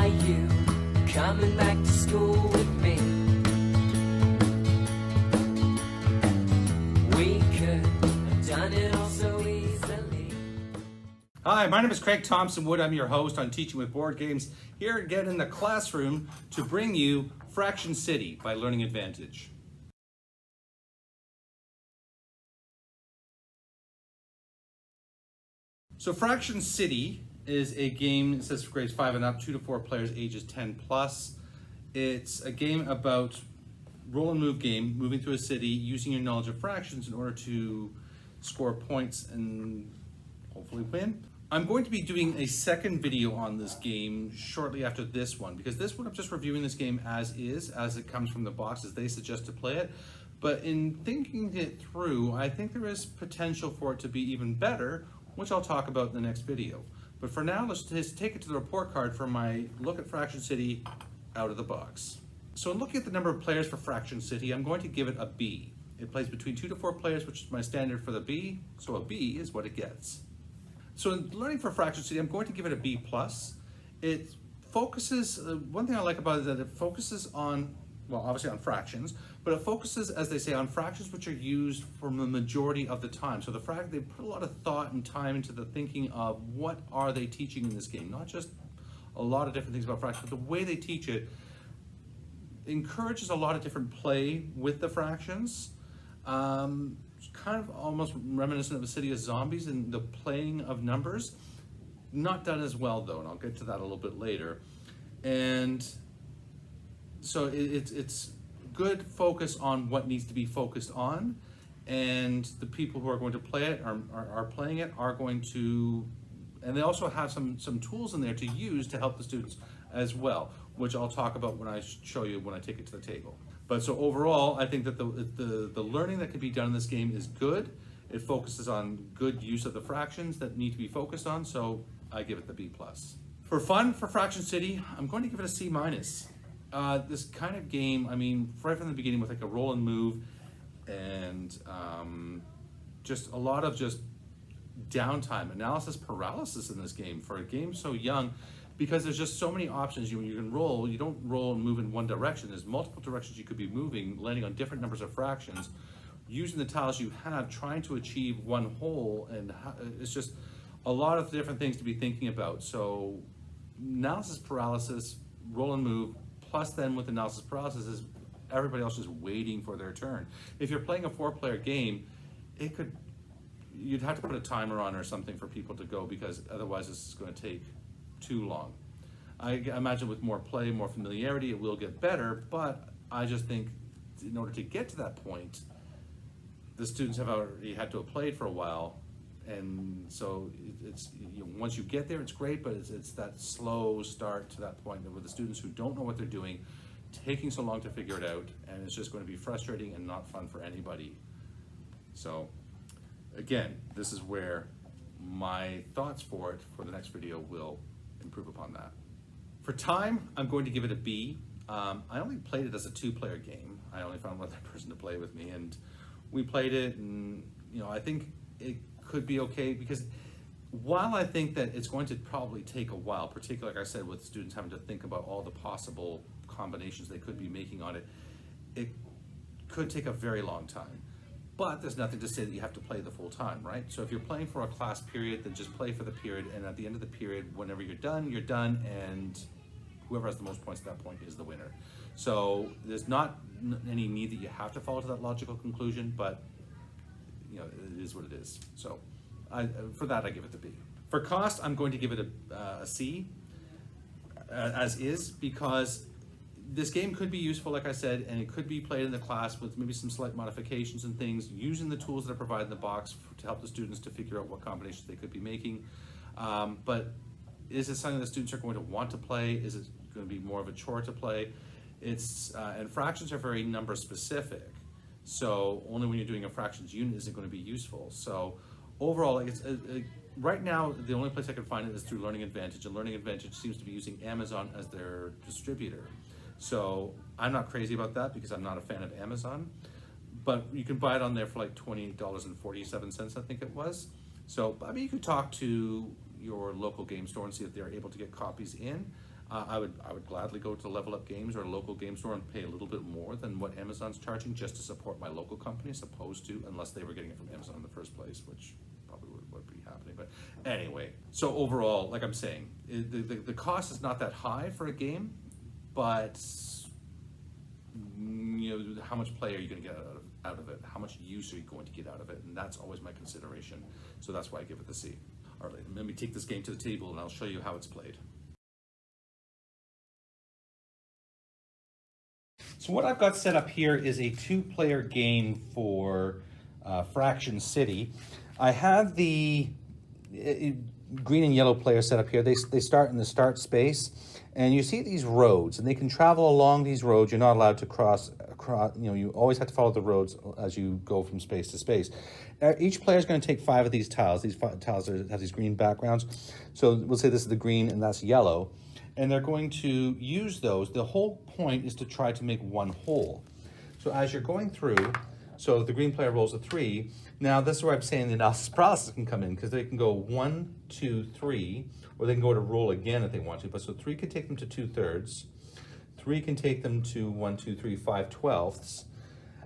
Are you coming back to school with me? We could have done it all so easily. Hi, my name is Craig Thompson Wood. I'm your host on Teaching with Board Games, here again in the classroom to bring you Fraction City by Learning Advantage. So Fraction City is a game that says for grades 5 and up, 2 to 4 players, ages 10 plus. It's a game about roll and move game, moving through a city, using your knowledge of fractions in order to score points and hopefully win. I'm going to be doing a second video on this game shortly after this one, because this one I'm just reviewing this game as is, as it comes from the box, as they suggest to play it. But in thinking it through, I think there is potential for it to be even better, which I'll talk about in the next video. But for now, let's just take it to the report card for my look at Fraction City out of the box. So in looking at the number of players for Fraction City, I'm going to give it a B. It plays between 2 to 4 players, which is my standard for the B, so a B is what it gets. So in learning for Fraction City, I'm going to give it a B+. It focuses, one thing I like about it is that it focuses on, well, obviously on fractions, but it focuses, as they say, on fractions which are used for the majority of the time. So they put a lot of thought and time into the thinking of what are they teaching in this game, not just a lot of different things about fractions, but the way they teach it encourages a lot of different play with the fractions. Kind of almost reminiscent of a City of Zombies in the playing of numbers. Not done as well though, and I'll get to that a little bit later. And so it's good focus on what needs to be focused on, and the people who are going to play it are playing it are going to, and they also have some tools in there to use to help the students as well, which I'll talk about when I show you when I take it to the table. But so overall, I think that the learning that can be done in this game is good. It focuses on good use of the fractions that need to be focused on, so I give it the B+. For fun, for Fraction City, I'm going to give it a C-. This kind of game, I mean, right from the beginning with like a roll and move and just a lot of just downtime, analysis paralysis in this game for a game so young, because there's just so many options. You can roll, you don't roll and move in one direction. There's multiple directions you could be moving, landing on different numbers of fractions, using the tiles you have, trying to achieve one whole, and it's just a lot of different things to be thinking about. So analysis paralysis, roll and move, plus then with analysis paralysis is everybody else is waiting for their turn. If you're playing a 4-player game, you'd have to put a timer on or something for people to go, because otherwise this is going to take too long. I imagine with more play, more familiarity, it will get better, but I just think in order to get to that point, the students have already had to have played for a while, and so it's once you get there, it's great, but it's that slow start to that point with the students who don't know what they're doing, taking so long to figure it out, and it's just going to be frustrating and not fun for anybody. So again, this is where my thoughts for it for the next video will improve upon that. For time, I'm going to give it a B. I only played it as a 2-player game. I only found one other person to play with me, and we played it, and I think it could be okay, because while I think that it's going to probably take a while, particularly like I said, with students having to think about all the possible combinations they could be making on it, it could take a very long time. But there's nothing to say that you have to play the full time, right? So if you're playing for a class period, then just play for the period, and at the end of the period, whenever you're done, and whoever has the most points at that point is the winner. So there's not any need that you have to follow to that logical conclusion, but it is what it is. So for that, I give it the B. For cost, I'm going to give it a C, as is, because this game could be useful, like I said, and it could be played in the class with maybe some slight modifications and things, using the tools that are provided in the box to help the students to figure out what combinations they could be making. But is it something that students are going to want to play? Is it going to be more of a chore to play? And fractions are very number specific. So only when you're doing a fractions unit is it going to be useful. So overall, right now, the only place I can find it is through Learning Advantage, and Learning Advantage seems to be using Amazon as their distributor. So I'm not crazy about that because I'm not a fan of Amazon, but you can buy it on there for like $28.47, I think it was. So, I mean, you could talk to your local game store and see if they're able to get copies in. I would gladly go to Level Up Games or a local game store and pay a little bit more than what Amazon's charging just to support my local company, as opposed to, unless they were getting it from Amazon in the first place, which probably would be happening. But anyway, so overall, like I'm saying, the cost is not that high for a game, but how much play are you going to get out of it? How much use are you going to get out of it? And that's always my consideration. So that's why I give it the C. All right, let me take this game to the table and I'll show you how it's played. So what I've got set up here is a 2-player game for Fraction City. I have the green and yellow players set up here. They start in the start space, and you see these roads, and they can travel along these roads. You're not allowed to cross, you always have to follow the roads as you go from space to space. Each player is going to take 5 of these tiles. These tiles have these green backgrounds. So we'll say this is the green and that's yellow. And they're going to use those. The whole point is to try to make one hole. So as you're going through, so the green player rolls a 3. Now this is where I'm saying the analysis paralysis can come in, because they can go 1, 2, 3, or they can go to roll again if they want to. But so 3 can take them to 2/3. 3 can take them to 1, 2, 3, 5/12,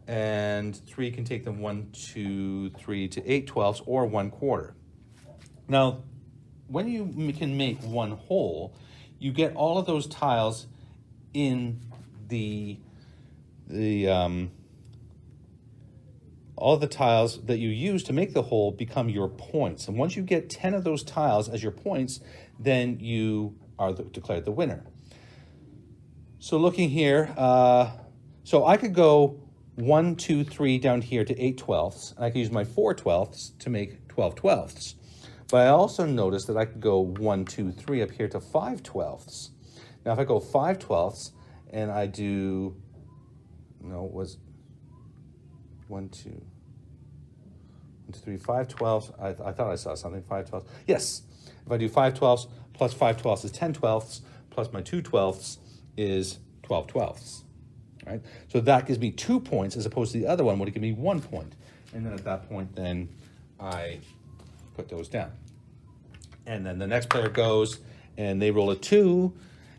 and 3 can take them 1, 2, 3 to 8/12 or 1/4. Now, when you can make one hole, you get all of those tiles in all of the tiles that you use to make the hole become your points. And once you get 10 of those tiles as your points, then you are declared the winner. So looking here, so I could go 1, 2, 3 down here to 8/12, and I can use my 4/12 to make 12/12. But I also noticed that I could go 1, 2, 3 up here to 5/12. Now if I go 5/12 and I do, no, it was 1, 2, 1, 2, 3, 5/12. I thought I saw something, 5/12. Yes, if I do 5/12 plus 5/12 is 10/12, plus my 2/12 is 12/12. Right? So that gives me 2 points as opposed to the other one would give me 1 point. And then at that point, then I put those down. And then the next player goes and they roll a 2,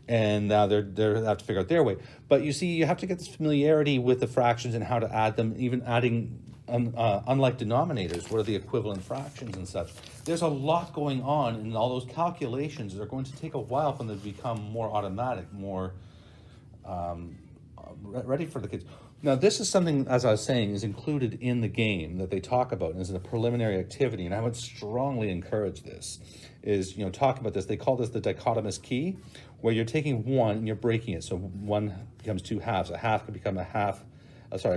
and now they have to figure out their way. But you see, you have to get this familiarity with the fractions and how to add them, even adding unlike denominators, what are the equivalent fractions and such. There's a lot going on, and all those calculations are going to take a while for them to become more automatic, more ready for the kids. Now, this is something, as I was saying, is included in the game that they talk about, and is a preliminary activity, and I would strongly encourage this, is, talk about this. They call this the dichotomous key, where you're taking 1 and you're breaking it. So 1 becomes 2 halves. A half can become a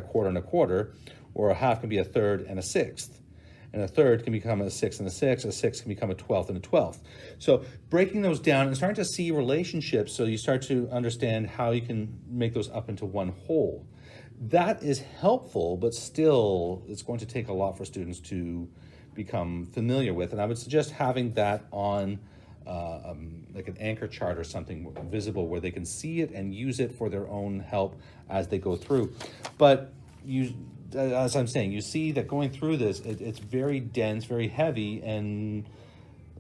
quarter and a quarter, or a half can be a third and a sixth. And a third can become a sixth and a sixth. A sixth can become a 12th and a 12th. So breaking those down and starting to see relationships, so you start to understand how you can make those up into one whole. That is helpful, but still it's going to take a lot for students to become familiar with. And I would suggest having that on like an anchor chart or something visible where they can see it and use it for their own help as they go through. But as I'm saying, you see that going through this, it's very dense, very heavy, and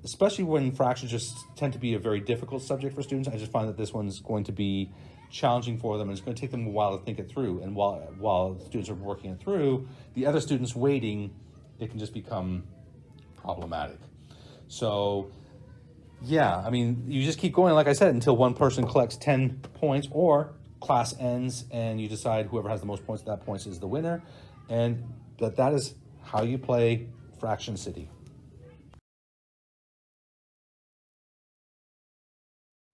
especially when fractions just tend to be a very difficult subject for students, I just find that this one's going to be challenging for them, and it's going to take them a while to think it through. And while the students are working it through, the other students waiting, it can just become problematic. So yeah, I mean, you just keep going, like I said, until one person collects 10 points or class ends and you decide whoever has the most points at that point is the winner. And that is how you play Fraction City.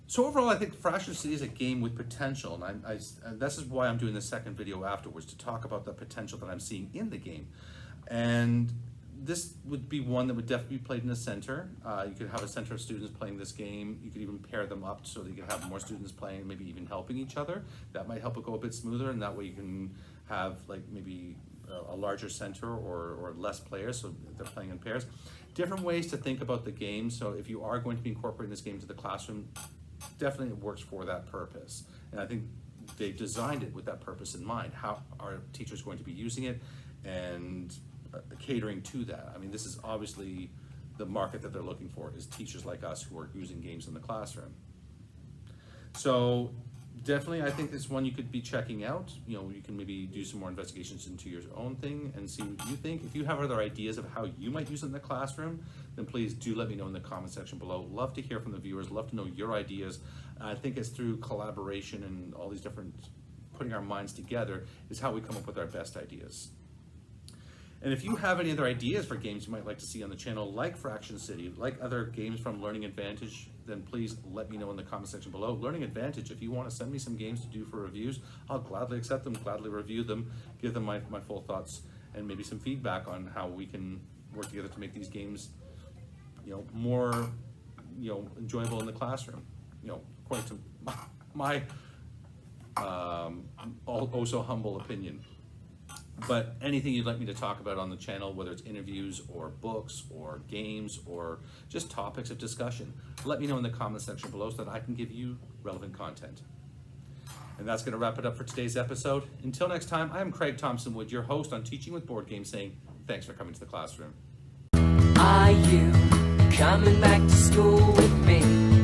So overall, I think Fraction City is a game with potential, and this is why I'm doing the second video afterwards, to talk about the potential that I'm seeing in the game. And this would be one that would definitely be played in the center. You could have a center of students playing this game. You could even pair them up so that you could have more students playing, maybe even helping each other. That might help it go a bit smoother, and that way you can have like maybe a larger center or less players, so they're playing in pairs. Different ways to think about the game. So if you are going to be incorporating this game to the classroom, definitely it works for that purpose. And I think they designed it with that purpose in mind. How are teachers going to be using it and catering to that? I mean, this is obviously the market that they're looking for, is teachers like us who are using games in the classroom. So definitely, I think this one you could be checking out. You know, you can maybe do some more investigations into your own thing and see what you think. If you have other ideas of how you might use it in the classroom, then please do let me know in the comment section below. Love to hear from the viewers, love to know your ideas. I think it's through collaboration and all these different, putting our minds together is how we come up with our best ideas. And if you have any other ideas for games you might like to see on the channel, like Fraction City, like other games from Learning Advantage, then please let me know in the comment section below. Learning Advantage, if you want to send me some games to do for reviews, I'll gladly accept them, gladly review them, give them my full thoughts, and maybe some feedback on how we can work together to make these games, you know, more, you know, enjoyable in the classroom. You know, according to my also humble opinion. But anything you'd like me to talk about on the channel, whether it's interviews or books or games or just topics of discussion, let me know in the comment section below so that I can give you relevant content. And that's going to wrap it up for today's episode. Until next time, I am Craig Thompson Wood, your host on Teaching with Board Games, saying thanks for coming to the classroom. Are you coming back to school with me?